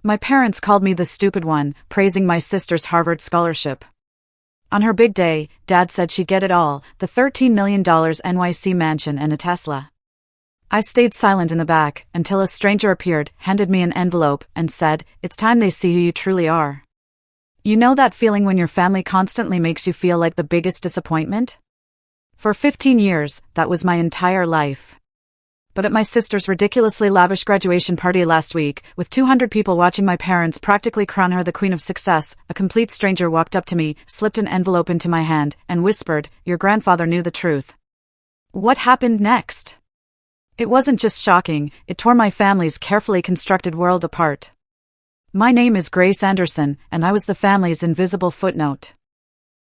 My parents called me the stupid one, praising my sister's Harvard scholarship. On her big day, Dad said she'd get it all, the $13 million NYC mansion and a Tesla. I stayed silent in the back, until a stranger appeared, handed me an envelope, and said, "It's time they see who you truly are." You know that feeling when your family constantly makes you feel like the biggest disappointment? For 15 years, that was my entire life. But at my sister's ridiculously lavish graduation party last week, with 200 people watching my parents practically crown her the queen of success, a complete stranger walked up to me, slipped an envelope into my hand, and whispered, "Your grandfather knew the truth." What happened next? It wasn't just shocking, it tore my family's carefully constructed world apart. My name is Grace Anderson, and I was the family's invisible footnote.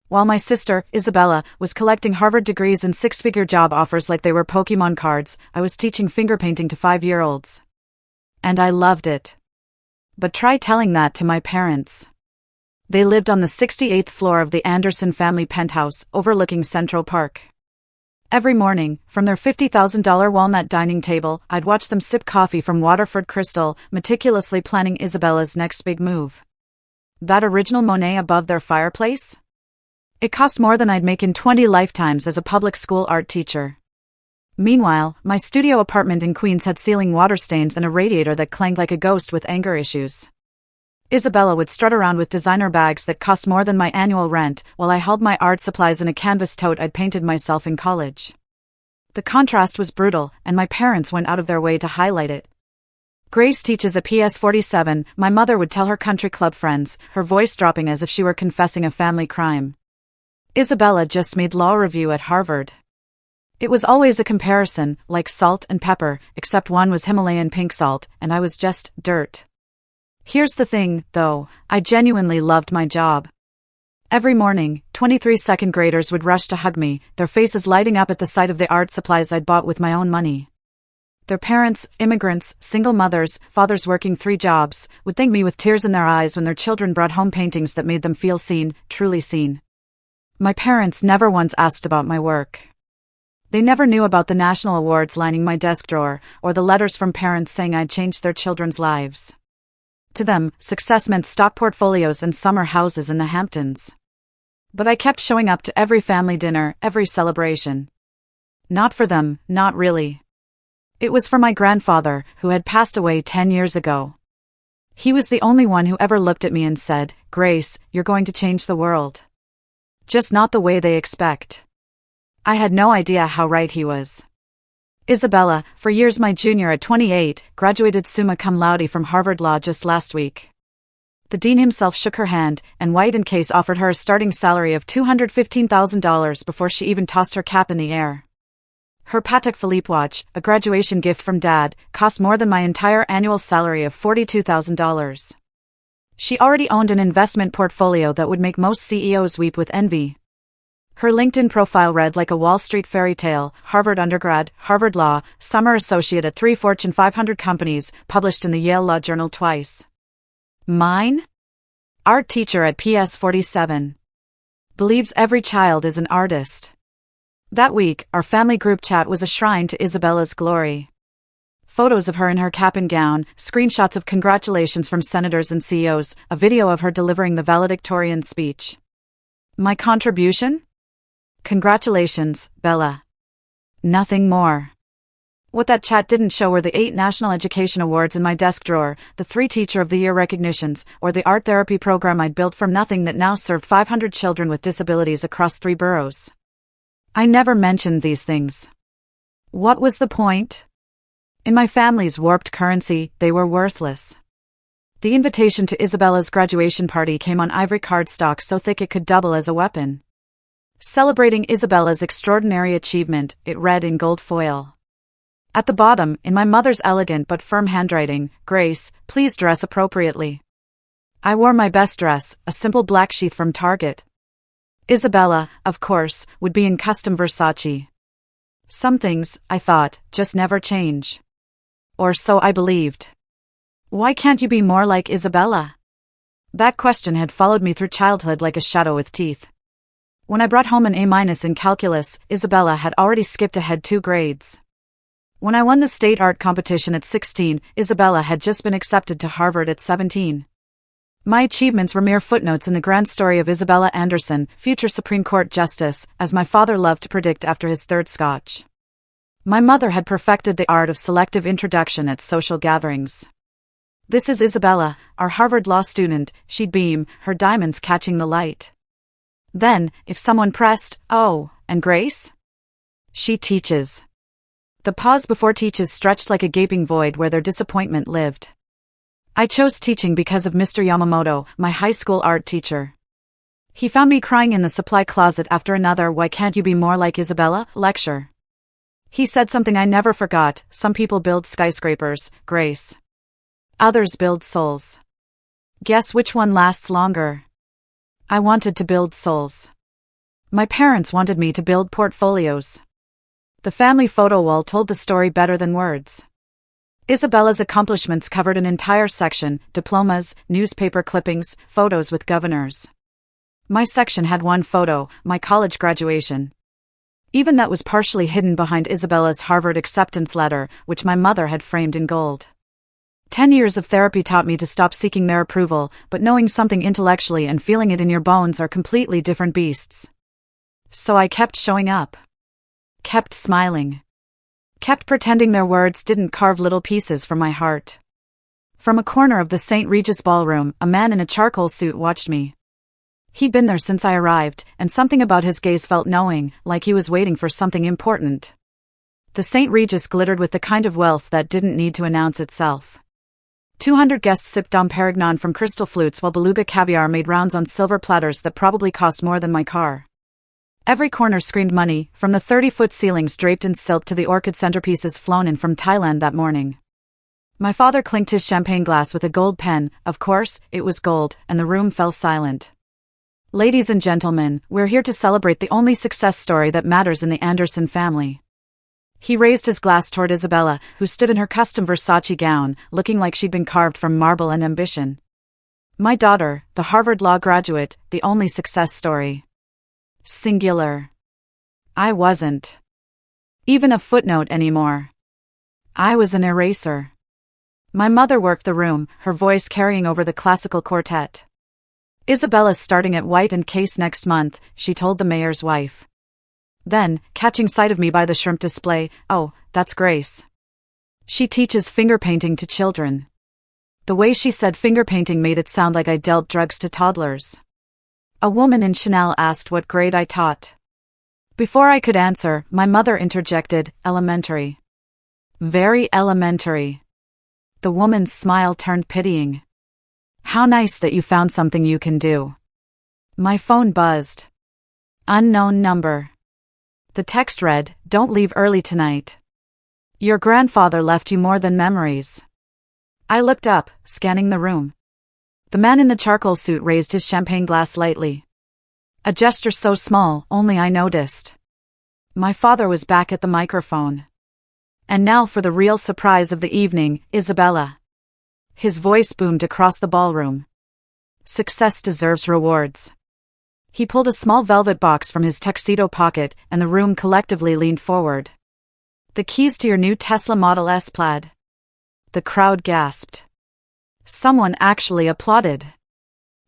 While my sister, Isabella, was collecting Harvard degrees and six-figure job offers like they were Pokemon cards, I was teaching finger painting to 5-year-olds. And I loved it. But try telling that to my parents. They lived on the 68th floor of the Anderson family penthouse, overlooking Central Park. Every morning, from their $50,000 walnut dining table, I'd watch them sip coffee from Waterford Crystal, meticulously planning Isabella's next big move. That original Monet above their fireplace? It cost more than I'd make in 20 lifetimes as a public school art teacher. Meanwhile, my studio apartment in Queens had ceiling water stains and a radiator that clanged like a ghost with anger issues. Isabella would strut around with designer bags that cost more than my annual rent, while I held my art supplies in a canvas tote I'd painted myself in college. The contrast was brutal, and my parents went out of their way to highlight it. "Grace teaches at PS 47, my mother would tell her country club friends, her voice dropping as if she were confessing a family crime. Isabella just made law review at Harvard. It was always a comparison, like salt and pepper, except one was Himalayan pink salt, and I was just dirt. Here's the thing, though, I genuinely loved my job. Every morning, 23 second graders would rush to hug me, their faces lighting up at the sight of the art supplies I'd bought with my own money. Their parents, immigrants, single mothers, fathers working 3 jobs, would thank me with tears in their eyes when their children brought home paintings that made them feel seen, truly seen. My parents never once asked about my work. They never knew about the national awards lining my desk drawer, or the letters from parents saying I'd changed their children's lives. To them, success meant stock portfolios and summer houses in the Hamptons. But I kept showing up to every family dinner, every celebration. Not for them, not really. It was for my grandfather, who had passed away 10 years ago. He was the only one who ever looked at me and said, "Grace, you're going to change the world. Just not the way they expect." I had no idea how right he was. Isabella, for years my junior at 28, graduated summa cum laude from Harvard Law just last week. The dean himself shook her hand, and White & Case offered her a starting salary of $215,000 before she even tossed her cap in the air. Her Patek Philippe watch, a graduation gift from Dad, cost more than my entire annual salary of $42,000. She already owned an investment portfolio that would make most CEOs weep with envy. Her LinkedIn profile read like a Wall Street fairy tale: Harvard undergrad, Harvard Law, summer associate at 3 Fortune 500 companies, published in the Yale Law Journal twice. Mine? Art teacher at PS 47. Believes every child is an artist. That week, our family group chat was a shrine to Isabella's glory. Photos of her in her cap and gown, screenshots of congratulations from senators and CEOs, a video of her delivering the valedictorian speech. My contribution? Congratulations, Bella. Nothing more. What that chat didn't show were the 8 National Education Awards in my desk drawer, the 3 Teacher of the Year recognitions, or the art therapy program I'd built from nothing that now served 500 children with disabilities across 3 boroughs. I never mentioned these things. What was the point? In my family's warped currency, they were worthless. The invitation to Isabella's graduation party came on ivory cardstock so thick it could double as a weapon. Celebrating Isabella's extraordinary achievement, it read in gold foil. At the bottom, in my mother's elegant but firm handwriting, "Grace, please dress appropriately." I wore my best dress, a simple black sheath from Target. Isabella, of course, would be in custom Versace. Some things, I thought, just never change. Or so I believed. Why can't you be more like Isabella? That question had followed me through childhood like a shadow with teeth. When I brought home an A- in calculus, Isabella had already skipped ahead 2 grades. When I won the state art competition at 16, Isabella had just been accepted to Harvard at 17. My achievements were mere footnotes in the grand story of Isabella Anderson, future Supreme Court Justice, as my father loved to predict after his third scotch. My mother had perfected the art of selective introduction at social gatherings. "This is Isabella, our Harvard law student," she'd beam, her diamonds catching the light. Then, if someone pressed, "Oh, and Grace?" "She teaches." The pause before teaches stretched like a gaping void where their disappointment lived. I chose teaching because of Mr. Yamamoto, my high school art teacher. He found me crying in the supply closet after another "Why can't you be more like Isabella?" lecture. He said something I never forgot: "Some people build skyscrapers, Grace. Others build souls. Guess which one lasts longer?" I wanted to build souls. My parents wanted me to build portfolios. The family photo wall told the story better than words. Isabella's accomplishments covered an entire section: diplomas, newspaper clippings, photos with governors. My section had one photo: my college graduation. Even that was partially hidden behind Isabella's Harvard acceptance letter, which my mother had framed in gold. 10 years of therapy taught me to stop seeking their approval, but knowing something intellectually and feeling it in your bones are completely different beasts. So I kept showing up. Kept smiling. Kept pretending their words didn't carve little pieces from my heart. From a corner of the St. Regis ballroom, a man in a charcoal suit watched me. He'd been there since I arrived, and something about his gaze felt knowing, like he was waiting for something important. The St. Regis glittered with the kind of wealth that didn't need to announce itself. 200 guests sipped Dom Perignon from crystal flutes while beluga caviar made rounds on silver platters that probably cost more than my car. Every corner screamed money, from the 30-foot ceilings draped in silk to the orchid centerpieces flown in from Thailand that morning. My father clinked his champagne glass with a gold pen. Of course, it was gold, and the room fell silent. "Ladies and gentlemen, we're here to celebrate the only success story that matters in the Anderson family." He raised his glass toward Isabella, who stood in her custom Versace gown, looking like she'd been carved from marble and ambition. "My daughter, the Harvard law graduate, the only success story." Singular. I wasn't even a footnote anymore. I was an eraser. My mother worked the room, her voice carrying over the classical quartet. "Isabella's starting at White and Case next month," she told the mayor's wife. Then, catching sight of me by the shrimp display, "Oh, that's Grace. She teaches finger painting to children." The way she said finger painting made it sound like I dealt drugs to toddlers. A woman in Chanel asked what grade I taught. Before I could answer, my mother interjected, "Elementary." "Very elementary." The woman's smile turned pitying. "How nice that you found something you can do." My phone buzzed. Unknown number. The text read, "Don't leave early tonight. Your grandfather left you more than memories." I looked up, scanning the room. The man in the charcoal suit raised his champagne glass lightly. A gesture so small, only I noticed. My father was back at the microphone. "And now for the real surprise of the evening, Isabella." His voice boomed across the ballroom. "Success deserves rewards." He pulled a small velvet box from his tuxedo pocket, and the room collectively leaned forward. "The keys to your new Tesla Model S Plaid." The crowd gasped. Someone actually applauded.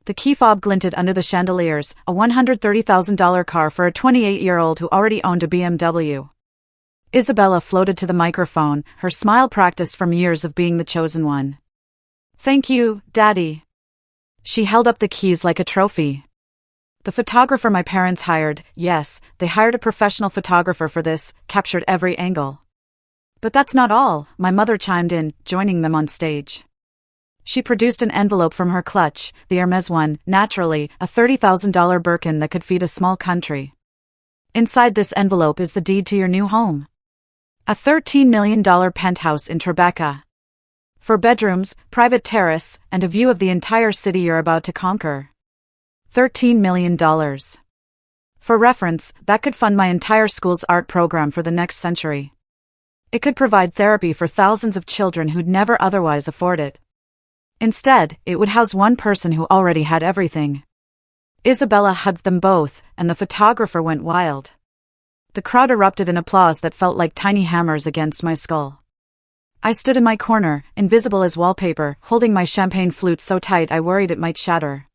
The key fob glinted under the chandeliers, a $130,000 car for a 28-year-old who already owned a BMW. Isabella floated to the microphone, her smile practiced from years of being the chosen one. "Thank you, Daddy." She held up the keys like a trophy. The photographer my parents hired, yes, they hired a professional photographer for this, captured every angle. "But that's not all," my mother chimed in, joining them on stage. She produced an envelope from her clutch, the Hermes one, naturally, a $30,000 Birkin that could feed a small country. "Inside this envelope is the deed to your new home. A $13 million penthouse in Tribeca. 4 bedrooms, private terrace, and a view of the entire city you're about to conquer. $13 million. For reference, that could fund my entire school's art program for the next century. It could provide therapy for thousands of children who'd never otherwise afford it. Instead, it would house one person who already had everything." Isabella hugged them both, and the photographer went wild. The crowd erupted in applause that felt like tiny hammers against my skull. I stood in my corner, invisible as wallpaper, holding my champagne flute so tight I worried it might shatter.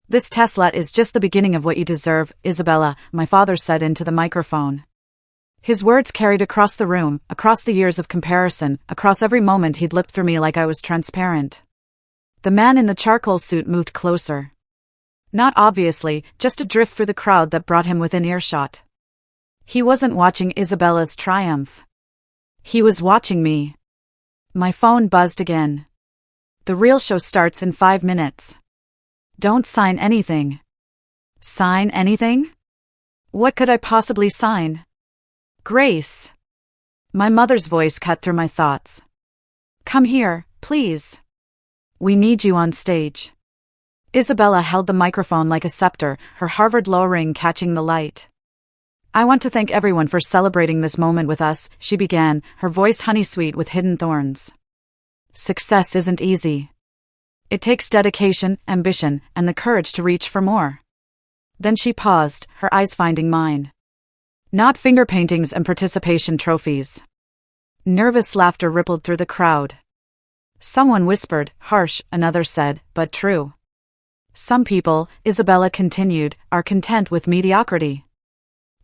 "This Tesla is just the beginning of what you deserve, Isabella," my father said into the microphone. His words carried across the room, across the years of comparison, across every moment he'd looked through me like I was transparent. The man in the charcoal suit moved closer. Not obviously, just a drift through the crowd that brought him within earshot. He wasn't watching Isabella's triumph. He was watching me. My phone buzzed again. "The real show starts in 5 minutes. Don't sign anything." Sign anything? What could I possibly sign? "Grace." My mother's voice cut through my thoughts. "Come here, please. We need you on stage." Isabella held the microphone like a scepter, her Harvard law ring catching the light. "I want to thank everyone for celebrating this moment with us," she began, her voice honey-sweet with hidden thorns. "Success isn't easy. It takes dedication, ambition, and the courage to reach for more." Then she paused, her eyes finding mine. "Not finger paintings and participation trophies." Nervous laughter rippled through the crowd. Someone whispered, "Harsh," another said, "but true." "Some people," Isabella continued, "are content with mediocrity.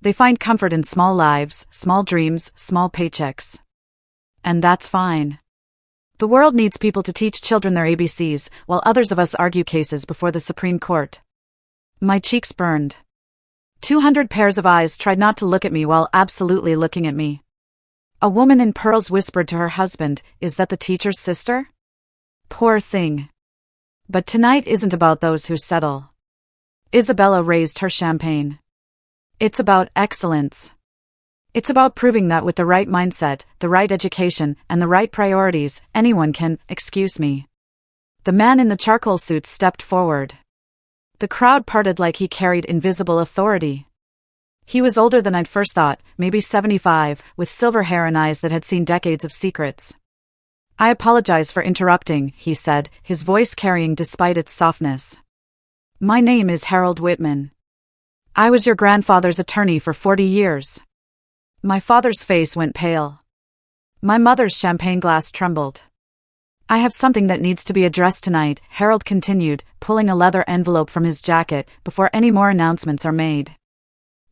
They find comfort in small lives, small dreams, small paychecks. And that's fine. The world needs people to teach children their ABCs, while others of us argue cases before the Supreme Court." My cheeks burned. 200 pairs of eyes tried not to look at me while absolutely looking at me. A woman in pearls whispered to her husband, "Is that the teacher's sister?" Poor thing. But tonight isn't about those who settle. Isabella raised her champagne. It's about excellence. It's about proving that with the right mindset, the right education, and the right priorities, anyone can, excuse me. The man in the charcoal suit stepped forward. The crowd parted like he carried invisible authority. He was older than I'd first thought, maybe 75, with silver hair and eyes that had seen decades of secrets. "I apologize for interrupting," he said, his voice carrying despite its softness. "My name is Harold Whitman. I was your grandfather's attorney for 40 years. My father's face went pale. My mother's champagne glass trembled. "I have something that needs to be addressed tonight," Harold continued, pulling a leather envelope from his jacket, "before any more announcements are made."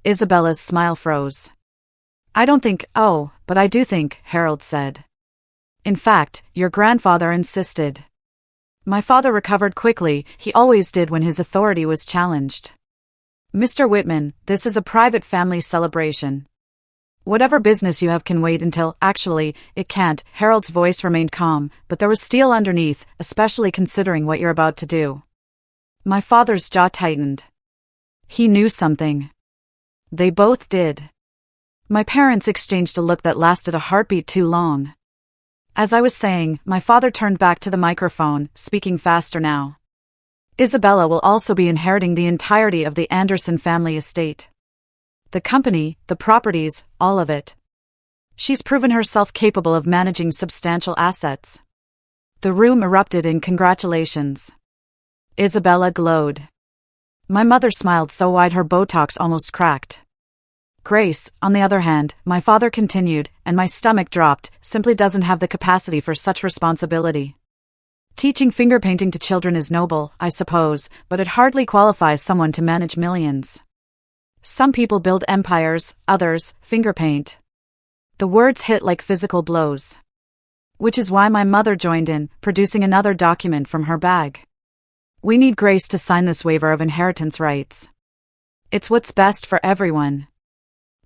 Isabella's smile froze. "I don't think, oh, but I do think," Harold said. "In fact, your grandfather insisted." My father recovered quickly, he always did when his authority was challenged. "Mr. Whitman, this is a private family celebration. Whatever business you have can wait until, actually, it can't." Harold's voice remained calm, but there was steel underneath, especially considering what you're about to do. My father's jaw tightened. He knew something. They both did. My parents exchanged a look that lasted a heartbeat too long. As I was saying, my father turned back to the microphone, speaking faster now. "Isabella will also be inheriting the entirety of the Anderson family estate. The company, the properties, all of it. She's proven herself capable of managing substantial assets." The room erupted in congratulations. Isabella glowed. My mother smiled so wide her Botox almost cracked. "Grace, on the other hand," my father continued, and my stomach dropped, "simply doesn't have the capacity for such responsibility. Teaching finger painting to children is noble, I suppose, but it hardly qualifies someone to manage millions. Some people build empires, others, finger paint." The words hit like physical blows. Which is why my mother joined in, producing another document from her bag. "We need Grace to sign this waiver of inheritance rights. It's what's best for everyone."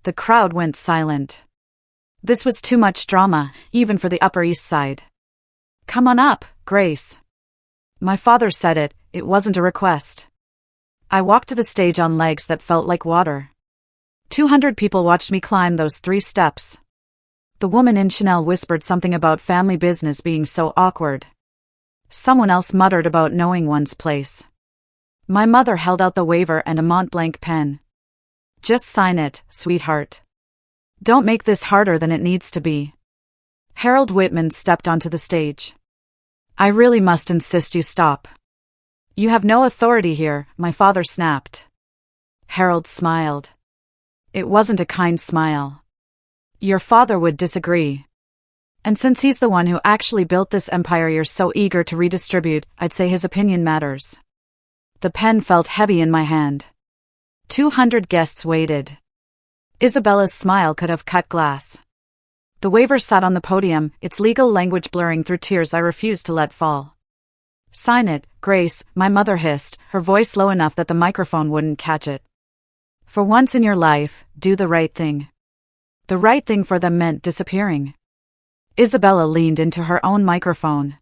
The crowd went silent. This was too much drama, even for the Upper East Side. "Come on up, Grace." My father said it, it wasn't a request. I walked to the stage on legs that felt like water. 200 people watched me climb those 3 steps. The woman in Chanel whispered something about family business being so awkward. Someone else muttered about knowing one's place. My mother held out the waiver and a Mont Blanc pen. "Just sign it, sweetheart. Don't make this harder than it needs to be." Harold Whitman stepped onto the stage. "I really must insist you stop. You have no authority here," my father snapped. Harold smiled. It wasn't a kind smile. Your father would disagree. And since he's the one who actually built this empire you're so eager to redistribute, I'd say his opinion matters. The pen felt heavy in my hand. 200 guests waited. Isabella's smile could have cut glass. The waiver sat on the podium, its legal language blurring through tears I refused to let fall. Sign it, Grace, my mother hissed, her voice low enough that the microphone wouldn't catch it. For once in your life, do the right thing. The right thing for them meant disappearing. Isabella leaned into her own microphone.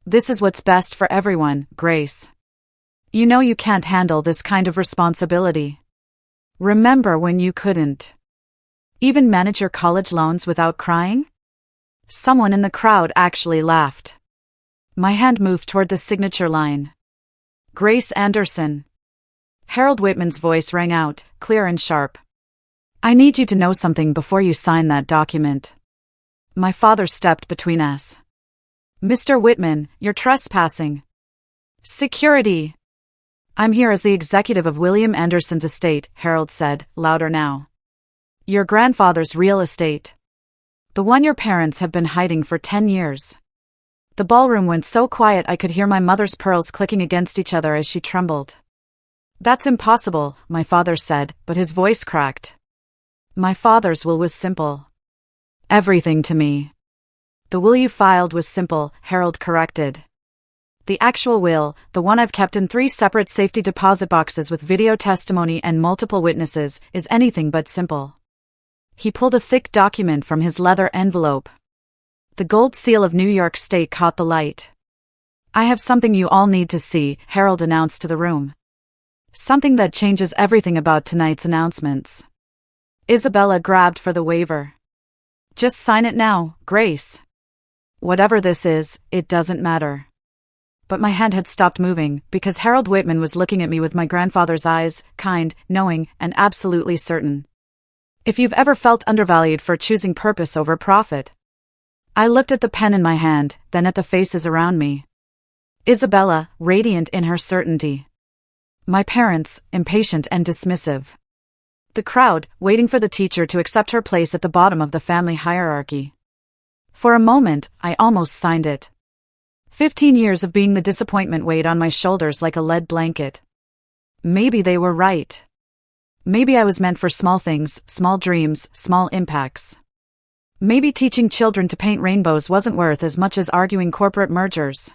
This is what's best for everyone, Grace. You know you can't handle this kind of responsibility. Remember when you couldn't even manage your college loans without crying? Someone in the crowd actually laughed. My hand moved toward the signature line. Grace Anderson. Harold Whitman's voice rang out, clear and sharp. I need you to know something before you sign that document. My father stepped between us. Mr. Whitman, you're trespassing. Security. I'm here as the executive of William Anderson's estate, Harold said, louder now. Your grandfather's real estate. The one your parents have been hiding for 10 years. The ballroom went so quiet I could hear my mother's pearls clicking against each other as she trembled. That's impossible, my father said, but his voice cracked. My father's will was simple. Everything to me. The will you filed was simple, Harold corrected. The actual will, the one I've kept in 3 separate safety deposit boxes with video testimony and multiple witnesses, is anything but simple. He pulled a thick document from his leather envelope. The gold seal of New York State caught the light. I have something you all need to see, Harold announced to the room. Something that changes everything about tonight's announcements. Isabella grabbed for the waiver. Just sign it now, Grace. Whatever this is, it doesn't matter. But my hand had stopped moving, because Harold Whitman was looking at me with my grandfather's eyes, kind, knowing, and absolutely certain. If you've ever felt undervalued for choosing purpose over profit. I looked at the pen in my hand, then at the faces around me. Isabella, radiant in her certainty. My parents, impatient and dismissive. The crowd, waiting for the teacher to accept her place at the bottom of the family hierarchy. For a moment, I almost signed it. 15 years of being the disappointment weighed on my shoulders like a lead blanket. Maybe they were right. Maybe I was meant for small things, small dreams, small impacts. Maybe teaching children to paint rainbows wasn't worth as much as arguing corporate mergers.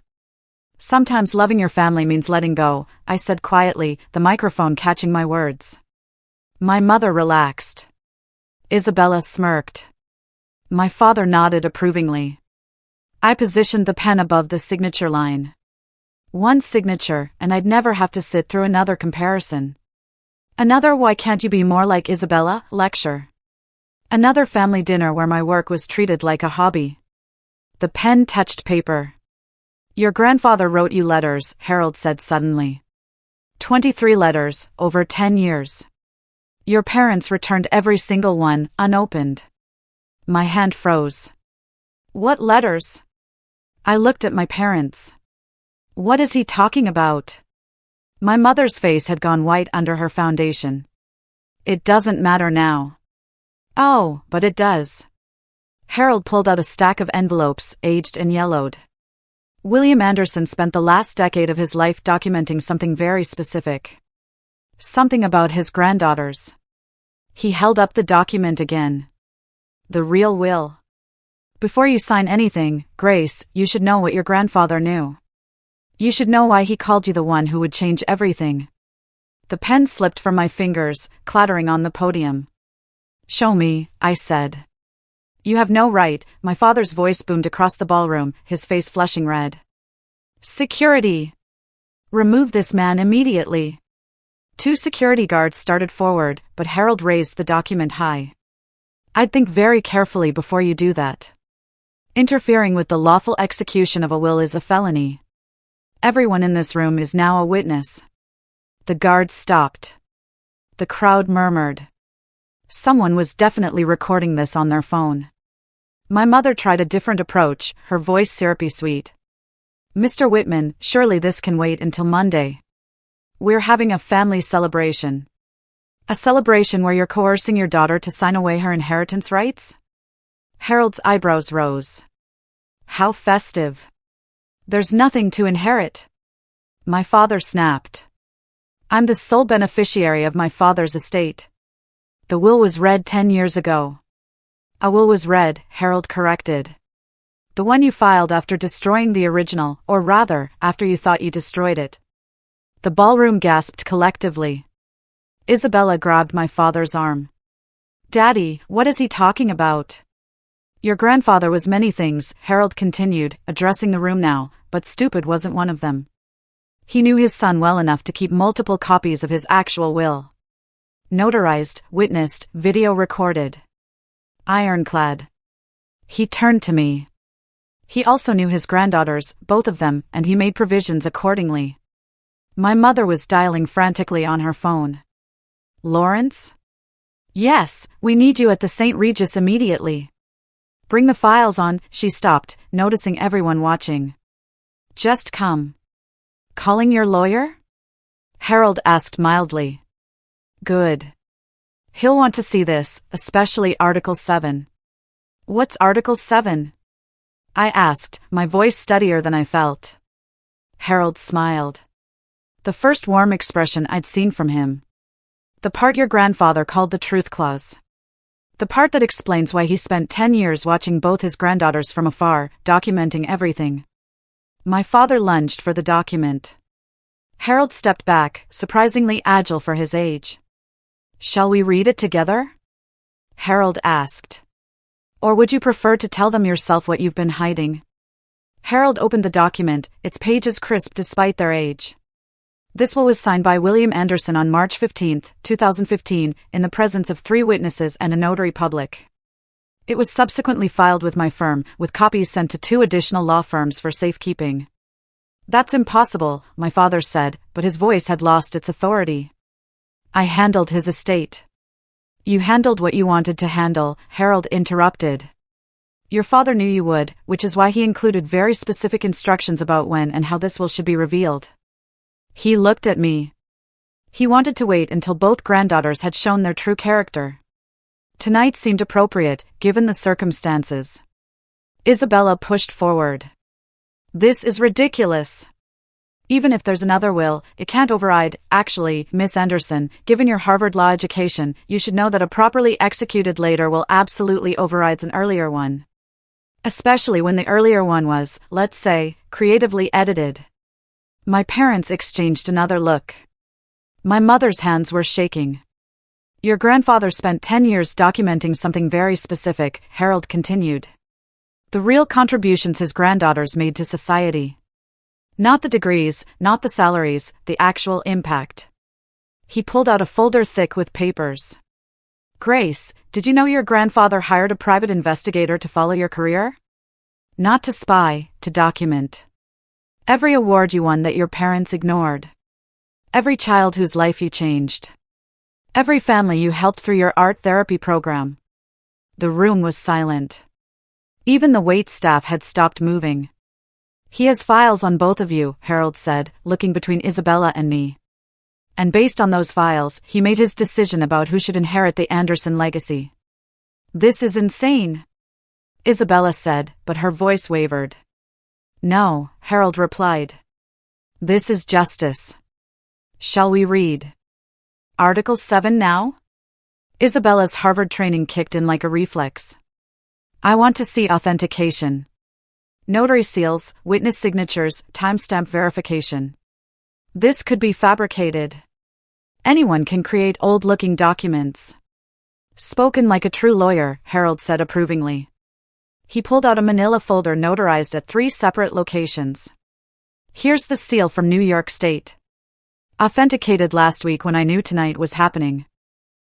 Sometimes loving your family means letting go, I said quietly, the microphone catching my words. My mother relaxed. Isabella smirked. My father nodded approvingly. I positioned the pen above the signature line. One signature, and I'd never have to sit through another comparison. Another "why can't you be more like Isabella" lecture. Another family dinner where my work was treated like a hobby. The pen touched paper. Your grandfather wrote you letters, Harold said suddenly. 23 letters, over 10 years. Your parents returned every single one, unopened. My hand froze. What letters? I looked at my parents. What is he talking about? My mother's face had gone white under her foundation. It doesn't matter now. Oh, but it does. Harold pulled out a stack of envelopes, aged and yellowed. William Anderson spent the last decade of his life documenting something very specific. Something about his granddaughters. He held up the document again. The real will. Before you sign anything, Grace, you should know what your grandfather knew. You should know why he called you the one who would change everything. The pen slipped from my fingers, clattering on the podium. Show me, I said. You have no right, my father's voice boomed across the ballroom, his face flushing red. Security! Remove this man immediately. 2 security guards started forward, but Harold raised the document high. I'd think very carefully before you do that. Interfering with the lawful execution of a will is a felony. Everyone in this room is now a witness. The guards stopped. The crowd murmured. Someone was definitely recording this on their phone. My mother tried a different approach, her voice syrupy sweet. Mr. Whitman, surely this can wait until Monday. We're having a family celebration. A celebration where you're coercing your daughter to sign away her inheritance rights? Harold's eyebrows rose. How festive. There's nothing to inherit. My father snapped. I'm the sole beneficiary of my father's estate. The will was read 10 years ago. A will was read, Harold corrected. The one you filed after destroying the original, or rather, after you thought you destroyed it. The ballroom gasped collectively. Isabella grabbed my father's arm. Daddy, what is he talking about? Your grandfather was many things, Harold continued, addressing the room now, but stupid wasn't one of them. He knew his son well enough to keep multiple copies of his actual will. Notarized, witnessed, video recorded. Ironclad. He turned to me. He also knew his granddaughters, both of them, and he made provisions accordingly. My mother was dialing frantically on her phone. Lawrence? Yes, we need you at the St. Regis immediately. Bring the files on, she stopped, noticing everyone watching. Just come. Calling your lawyer? Harold asked mildly. Good. He'll want to see this, especially Article 7. What's Article 7? I asked, my voice steadier than I felt. Harold smiled. The first warm expression I'd seen from him. The part your grandfather called the truth clause. The part that explains why he spent 10 years watching both his granddaughters from afar, documenting everything. My father lunged for the document. Harold stepped back, surprisingly agile for his age. Shall we read it together? Harold asked. Or would you prefer to tell them yourself what you've been hiding? Harold opened the document, its pages crisp despite their age. This will was signed by William Anderson on March 15, 2015, in the presence of 3 witnesses and a notary public. It was subsequently filed with my firm, with copies sent to 2 additional law firms for safekeeping. That's impossible, my father said, but his voice had lost its authority. I handled his estate. You handled what you wanted to handle, Harold interrupted. Your father knew you would, which is why he included very specific instructions about when and how this will should be revealed. He looked at me. He wanted to wait until both granddaughters had shown their true character. Tonight seemed appropriate, given the circumstances. Isabella pushed forward. This is ridiculous. Even if there's another will, it can't override. Actually, Miss Anderson, given your Harvard law education, you should know that a properly executed later will absolutely overrides an earlier one. Especially when the earlier one was, let's say, creatively edited. My parents exchanged another look. My mother's hands were shaking. Your grandfather spent 10 years documenting something very specific, Harold continued. The real contributions his granddaughters made to society. Not the degrees, not the salaries, the actual impact. He pulled out a folder thick with papers. Grace, did you know your grandfather hired a private investigator to follow your career? Not to spy, to document. Every award you won that your parents ignored. Every child whose life you changed. Every family you helped through your art therapy program. The room was silent. Even the wait staff had stopped moving. He has files on both of you, Harold said, looking between Isabella and me. And based on those files, he made his decision about who should inherit the Anderson legacy. This is insane, Isabella said, but her voice wavered. No, Harold replied. This is justice. Shall we read Article 7 now? Isabella's Harvard training kicked in like a reflex. I want to see authentication. Notary seals, witness signatures, timestamp verification. This could be fabricated. Anyone can create old-looking documents. Spoken like a true lawyer, Harold said approvingly. He pulled out a manila folder notarized at 3 separate locations. Here's the seal from New York State. Authenticated last week when I knew tonight was happening.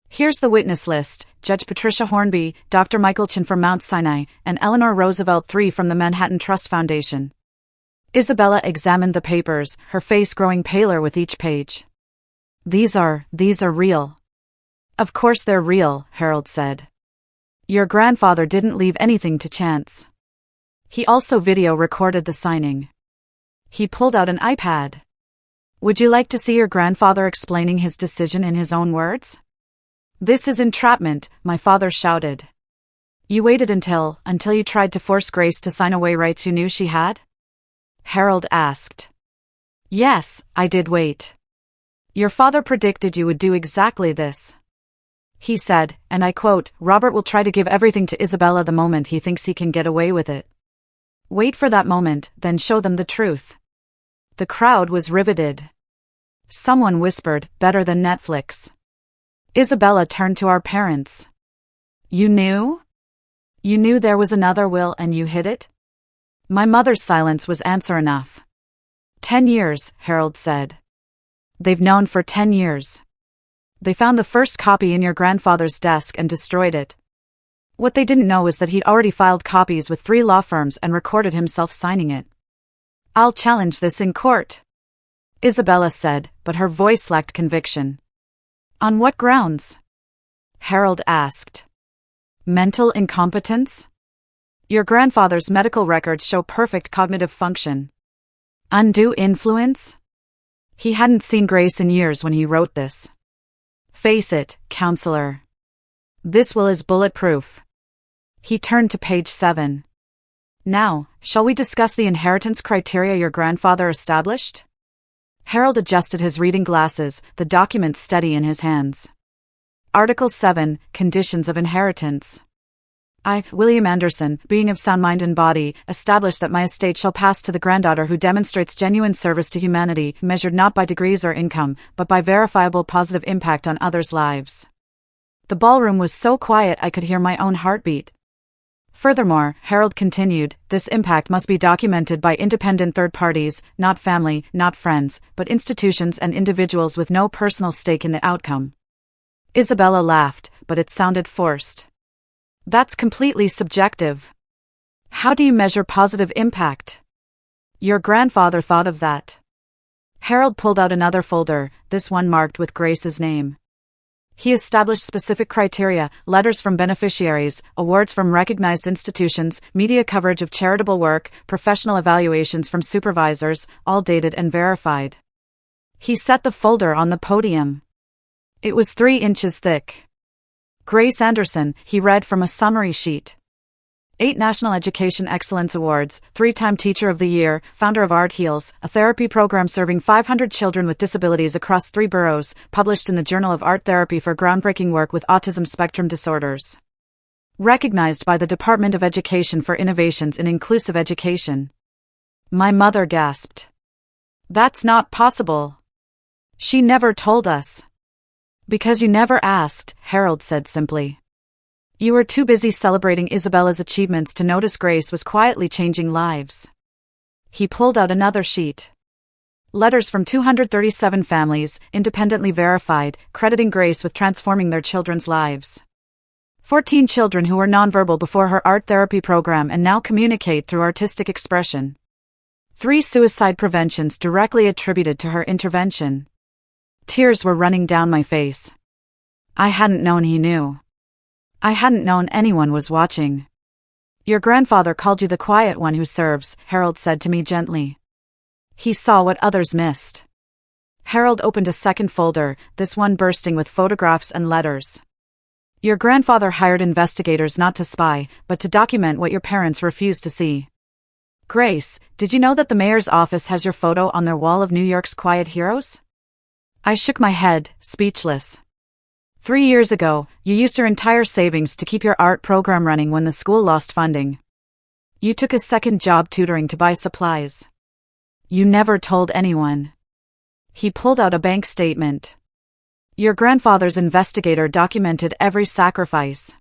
Here's the witness list: Judge Patricia Hornby, Dr. Michael Chin from Mount Sinai, and Eleanor Roosevelt III from the Manhattan Trust Foundation. Isabella examined the papers, her face growing paler with each page. These are real. Of course they're real, Harold said. Your grandfather didn't leave anything to chance. He also video recorded the signing. He pulled out an iPad. Would you like to see your grandfather explaining his decision in his own words? This is entrapment, my father shouted. You waited until you tried to force Grace to sign away rights you knew she had? Harold asked. Yes, I did wait. Your father predicted you would do exactly this. He said, and I quote, Robert will try to give everything to Isabella the moment he thinks he can get away with it. Wait for that moment, then show them the truth. The crowd was riveted. Someone whispered, better than Netflix. Isabella turned to our parents. You knew? You knew there was another will and you hid it? My mother's silence was answer enough. 10 years, Harold said. They've known for 10 years. They found the first copy in your grandfather's desk and destroyed it. What they didn't know is that he'd already filed copies with 3 law firms and recorded himself signing it. I'll challenge this in court, Isabella said, but her voice lacked conviction. On what grounds? Harold asked. Mental incompetence? Your grandfather's medical records show perfect cognitive function. Undue influence? He hadn't seen Grace in years when he wrote this. Face it, counselor. This will is bulletproof. He turned to page 7. Now, shall we discuss the inheritance criteria your grandfather established? Harold adjusted his reading glasses, the document steady in his hands. Article 7, Conditions of Inheritance. I, William Anderson, being of sound mind and body, establish that my estate shall pass to the granddaughter who demonstrates genuine service to humanity, measured not by degrees or income, but by verifiable positive impact on others' lives. The ballroom was so quiet I could hear my own heartbeat. Furthermore, Harold continued, this impact must be documented by independent third parties, not family, not friends, but institutions and individuals with no personal stake in the outcome. Isabella laughed, but it sounded forced. That's completely subjective. How do you measure positive impact? Your grandfather thought of that. Harold pulled out another folder, this one marked with Grace's name. He established specific criteria, letters from beneficiaries, awards from recognized institutions, media coverage of charitable work, professional evaluations from supervisors, all dated and verified. He set the folder on the podium. It was 3 inches thick. Grace Anderson, he read from a summary sheet. 8 National Education Excellence Awards, 3-time Teacher of the Year, founder of Art Heals, a therapy program serving 500 children with disabilities across 3 boroughs, published in the Journal of Art Therapy for groundbreaking work with autism spectrum disorders. Recognized by the Department of Education for innovations in inclusive education. My mother gasped. That's not possible. She never told us. Because you never asked, Harold said simply. You were too busy celebrating Isabella's achievements to notice Grace was quietly changing lives. He pulled out another sheet. Letters from 237 families, independently verified, crediting Grace with transforming their children's lives. 14 children who were nonverbal before her art therapy program and now communicate through artistic expression. 3 suicide preventions directly attributed to her intervention. Tears were running down my face. I hadn't known he knew. I hadn't known anyone was watching. Your grandfather called you the quiet one who serves, Harold said to me gently. He saw what others missed. Harold opened a second folder, this one bursting with photographs and letters. Your grandfather hired investigators not to spy, but to document what your parents refused to see. Grace, did you know that the mayor's office has your photo on their wall of New York's quiet heroes? I shook my head, speechless. 3 years ago, you used your entire savings to keep your art program running when the school lost funding. You took a second job tutoring to buy supplies. You never told anyone. He pulled out a bank statement. Your grandfather's investigator documented every sacrifice.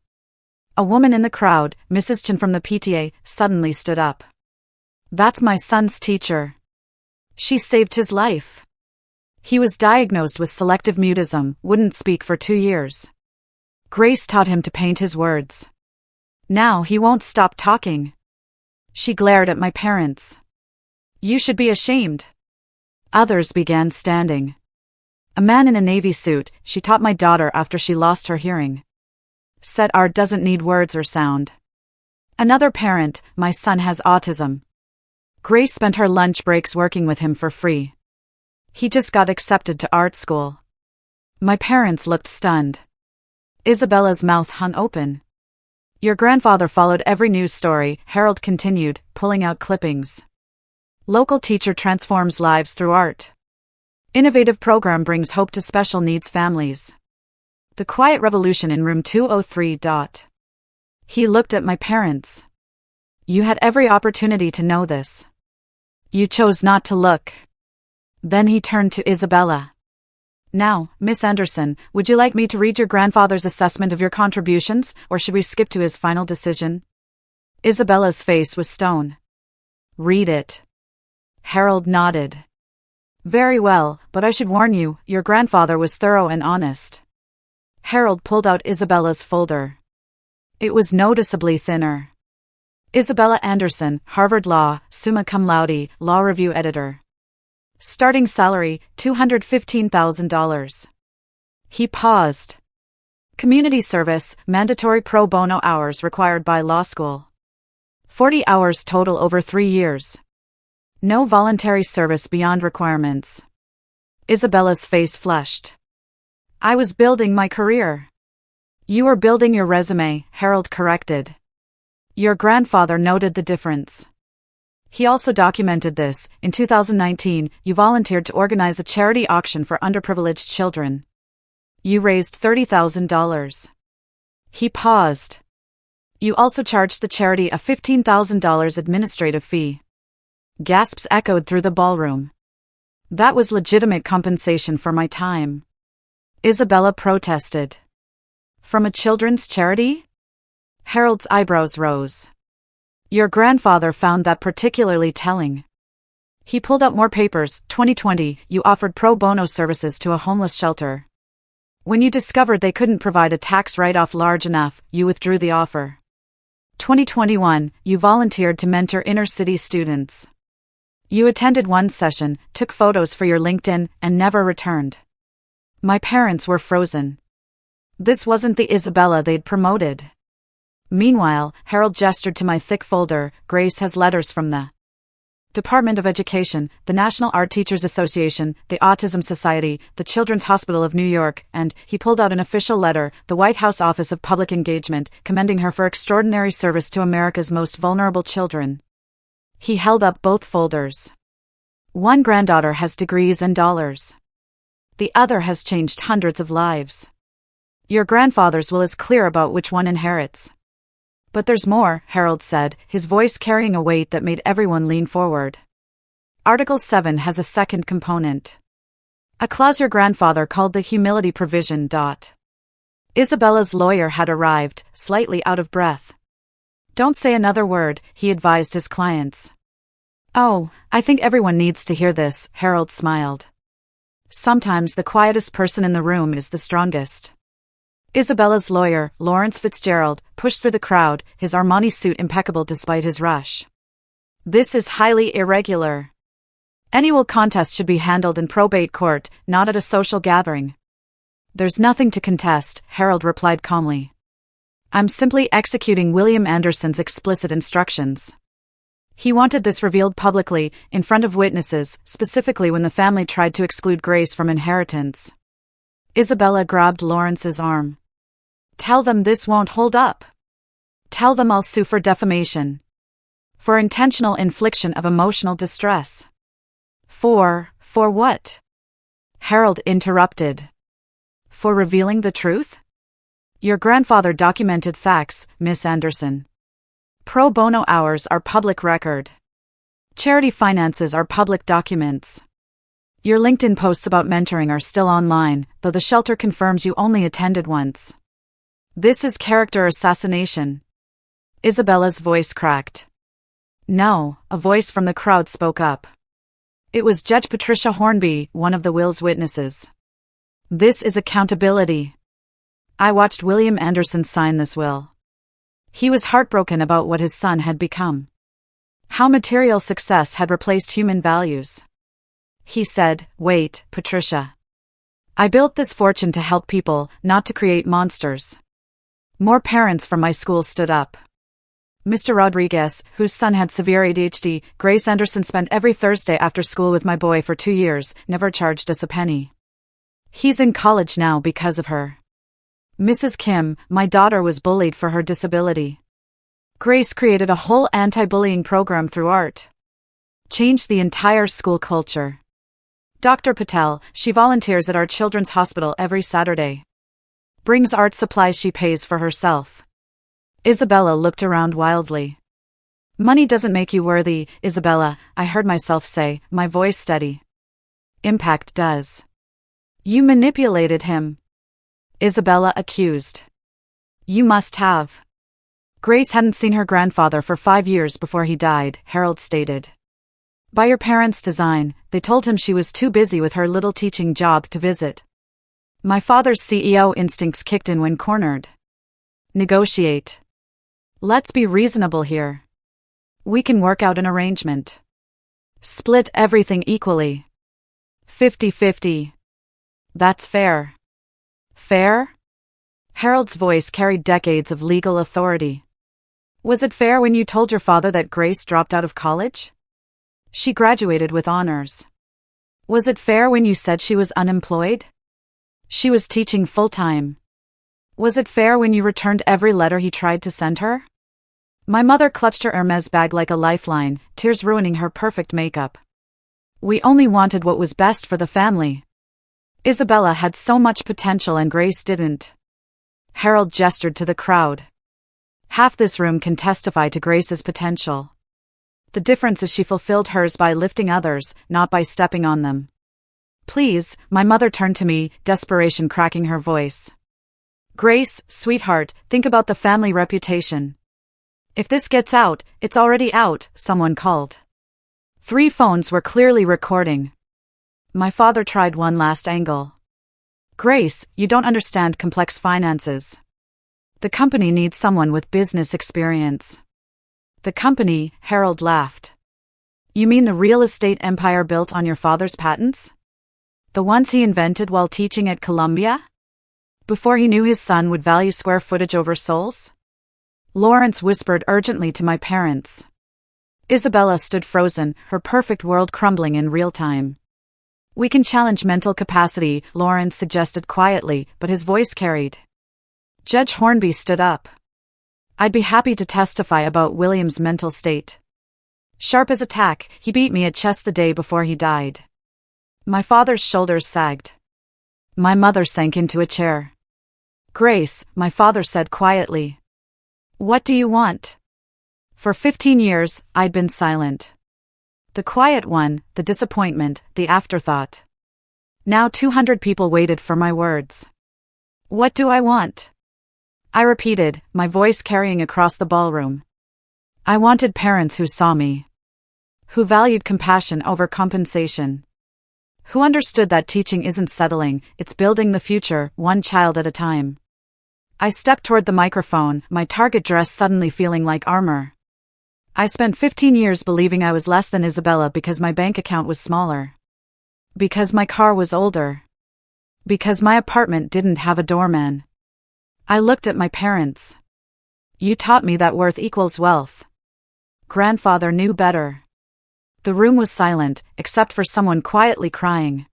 A woman in the crowd, Mrs. Chen from the PTA, suddenly stood up. That's my son's teacher. She saved his life. He was diagnosed with selective mutism, wouldn't speak for 2 years. Grace taught him to paint his words. Now he won't stop talking. She glared at my parents. You should be ashamed. Others began standing. A man in a navy suit, she taught my daughter after she lost her hearing. Said art doesn't need words or sound. Another parent, my son has autism. Grace spent her lunch breaks working with him for free. He just got accepted to art school. My parents looked stunned. Isabella's mouth hung open. Your grandfather followed every news story, Harold continued, pulling out clippings. Local teacher transforms lives through art. Innovative program brings hope to special needs families. The quiet revolution in room 203. He looked at my parents. You had every opportunity to know this. You chose not to look. Then he turned to Isabella. Now, Miss Anderson, would you like me to read your grandfather's assessment of your contributions, or should we skip to his final decision? Isabella's face was stone. Read it. Harold nodded. Very well, but I should warn you, your grandfather was thorough and honest. Harold pulled out Isabella's folder. It was noticeably thinner. Isabella Anderson, Harvard Law, summa cum laude, Law Review Editor. Starting salary, $215,000. He paused. Community service, mandatory pro bono hours required by law school. 40 hours total over 3 years. No voluntary service beyond requirements. Isabella's face flushed. I was building my career. You were building your resume, Harold corrected. Your grandfather noted the difference. He also documented this. In 2019, you volunteered to organize a charity auction for underprivileged children. You raised $30,000. He paused. You also charged the charity a $15,000 administrative fee. Gasps echoed through the ballroom. That was legitimate compensation for my time. Isabella protested. From a children's charity? Harold's eyebrows rose. Your grandfather found that particularly telling. He pulled out more papers. 2020, you offered pro bono services to a homeless shelter. When you discovered they couldn't provide a tax write-off large enough, you withdrew the offer. 2021, you volunteered to mentor inner-city students. You attended one session, took photos for your LinkedIn, and never returned. My parents were frozen. This wasn't the Isabella they'd promoted. Meanwhile, Harold gestured to my thick folder. Grace has letters from the Department of Education, the National Art Teachers Association, the Autism Society, the Children's Hospital of New York, and, he pulled out an official letter, the White House Office of Public Engagement, commending her for extraordinary service to America's most vulnerable children. He held up both folders. One granddaughter has degrees and dollars. The other has changed hundreds of lives. Your grandfather's will is clear about which one inherits. But there's more, Harold said, his voice carrying a weight that made everyone lean forward. Article 7 has a second component. A clause your grandfather called the humility provision. Isabella's lawyer had arrived, slightly out of breath. Don't say another word, he advised his clients. Oh, I think everyone needs to hear this, Harold smiled. Sometimes the quietest person in the room is the strongest. Isabella's lawyer, Lawrence Fitzgerald, pushed through the crowd, his Armani suit impeccable despite his rush. This is highly irregular. Any will contest should be handled in probate court, not at a social gathering. There's nothing to contest, Harold replied calmly. I'm simply executing William Anderson's explicit instructions. He wanted this revealed publicly, in front of witnesses, specifically when the family tried to exclude Grace from inheritance. Isabella grabbed Lawrence's arm. Tell them this won't hold up. Tell them I'll sue for defamation. For intentional infliction of emotional distress. For what? Harold interrupted. For revealing the truth? Your grandfather documented facts, Miss Anderson. Pro bono hours are public record. Charity finances are public documents. Your LinkedIn posts about mentoring are still online, though the shelter confirms you only attended once. This is character assassination. Isabella's voice cracked. No, a voice from the crowd spoke up. It was Judge Patricia Hornby, one of the will's witnesses. This is accountability. I watched William Anderson sign this will. He was heartbroken about what his son had become. How material success had replaced human values. He said, "Wait, Patricia. I built this fortune to help people, not to create monsters." More parents from my school stood up. Mr. Rodriguez, whose son had severe ADHD, Grace Anderson spent every Thursday after school with my boy for 2 years, never charged us a penny. He's in college now because of her. Mrs. Kim, my daughter was bullied for her disability. Grace created a whole anti-bullying program through art. Changed the entire school culture. Dr. Patel, she volunteers at our children's hospital every Saturday. Brings art supplies she pays for herself. Isabella looked around wildly. Money doesn't make you worthy, Isabella, I heard myself say, my voice steady. Impact does. You manipulated him. Isabella accused. You must have. Grace hadn't seen her grandfather for 5 years before he died, Harold stated. By your parents' design, they told him she was too busy with her little teaching job to visit. My father's CEO instincts kicked in when cornered. Negotiate. Let's be reasonable here. We can work out an arrangement. Split everything equally. 50-50. That's fair. Fair? Harold's voice carried decades of legal authority. Was it fair when you told your father that Grace dropped out of college? She graduated with honors. Was it fair when you said she was unemployed? She was teaching full-time. Was it fair when you returned every letter he tried to send her? My mother clutched her Hermes bag like a lifeline, tears ruining her perfect makeup. We only wanted what was best for the family. Isabella had so much potential and Grace didn't. Harold gestured to the crowd. Half this room can testify to Grace's potential. The difference is she fulfilled hers by lifting others, not by stepping on them. Please, my mother turned to me, desperation cracking her voice. Grace, sweetheart, think about the family reputation. If this gets out, it's already out, someone called. 3 phones were clearly recording. My father tried one last angle. Grace, you don't understand complex finances. The company needs someone with business experience. The company, Harold laughed. You mean the real estate empire built on your father's patents? The ones he invented while teaching at Columbia? Before he knew his son would value square footage over souls? Lawrence whispered urgently to my parents. Isabella stood frozen, her perfect world crumbling in real time. We can challenge mental capacity, Lawrence suggested quietly, but his voice carried. Judge Hornby stood up. I'd be happy to testify about William's mental state. Sharp as a tack, he beat me at chess the day before he died. My father's shoulders sagged. My mother sank into a chair. Grace, my father said quietly. What do you want? For 15 years, I'd been silent. The quiet one, the disappointment, the afterthought. Now 200 people waited for my words. What do I want? I repeated, my voice carrying across the ballroom. I wanted parents who saw me. Who valued compassion over compensation. Who understood that teaching isn't settling, it's building the future, one child at a time. I stepped toward the microphone, my target dress suddenly feeling like armor. I spent 15 years believing I was less than Isabella because my bank account was smaller. Because my car was older. Because my apartment didn't have a doorman. I looked at my parents. You taught me that worth equals wealth. Grandfather knew better. The room was silent, except for someone quietly crying.